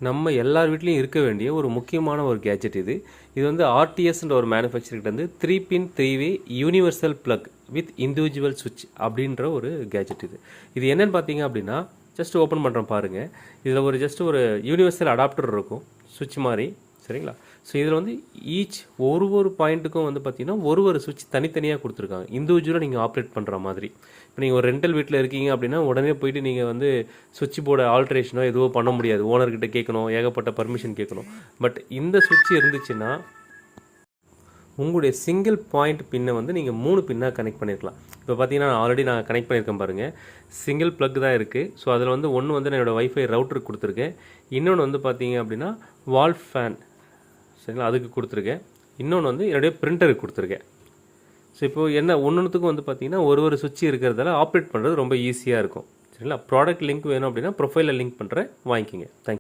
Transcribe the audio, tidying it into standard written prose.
நம்ம எல்லார் வீட்லேயும் இருக்க வேண்டிய ஒரு முக்கியமான ஒரு கேஜெட் இது. இது வந்து ஆர்டிஎஸ்ன்ற ஒரு மேனுஃபேக்சர்கிட்ட வந்து 3 பின் 3 வே யூனிவர்சல் பிளக் வித் இண்டிவிஜுவல் சுவிட்ச் அப்படின்ற ஒரு கேஜெட் இது. இது என்னன்னு பார்த்தீங்க அப்படின்னா, ஜஸ்ட் ஓப்பன் பண்ணுறேன் பாருங்கள். இதில் ஒரு ஜஸ்ட் ஒரு யூனிவர்சல் அடாப்டர் இருக்கும், சுவிட்ச் மாதிரி. சரிங்களா? ஸோ இதில் வந்து ஒரு பாயிண்ட்டுக்கும் வந்து பார்த்தீங்கன்னா ஒரு சுவிட்ச் தனித்தனியாக கொடுத்துருக்காங்க, இண்டிவிஜுவலாக நீங்கள் ஆப்ரேட் பண்ணுற மாதிரி. இப்போ நீங்கள் ஒரு ரெண்டல் வீட்டில் இருக்கீங்க அப்படின்னா உடனே போயிட்டு நீங்கள் வந்து சுவிட்ச் போர்டை ஆல்ட்ரேஷனோ எதுவோ பண்ண முடியாது, ஓனர்கிட்ட கேட்கணும், ஏகப்பட்ட பர்மிஷன் கேட்கணும். பட் இந்த சுவிட்ச் இருந்துச்சுன்னா உங்களுடைய சிங்கிள் பாயிண்ட் பின்னை வந்து நீங்கள் 3 பின்னாக கனெக்ட் பண்ணியிருக்கலாம். இப்போ பார்த்தீங்கன்னா ஆல்ரெடி நான் கனெக்ட் பண்ணியிருக்கேன் பாருங்கள், சிங்கிள் ப்ளக் தான் இருக்குது. ஸோ அதில் வந்து ஒன்று வந்து நான் என்னோடய வைஃபை ரவுட்டருக்கு கொடுத்துருக்கேன், இன்னொன்று வந்து பார்த்தீங்க அப்படின்னா வால் ஃபேன், சரிங்களா, அதுக்கு கொடுத்துருக்கேன், இன்னொன்று வந்து என்னுடைய பிரிண்டருக்கு கொடுத்துருக்கேன். ஸோ இப்போது என்ன ஒன்றுத்துக்கும் வந்து பார்த்தீங்கன்னா ஒரு சுவிட்ச் இருக்கிறதால ஆப்ரேட் பண்ணுறது ரொம்ப ஈஸியாக இருக்கும். சரிங்களா? ப்ராடக்ட் லிங்க் வேணும் அப்படின்னா ப்ரொஃபைலில் லிங்க் பண்ணுறேன், வாங்கிக்கிங்க. தேங்க்யூ.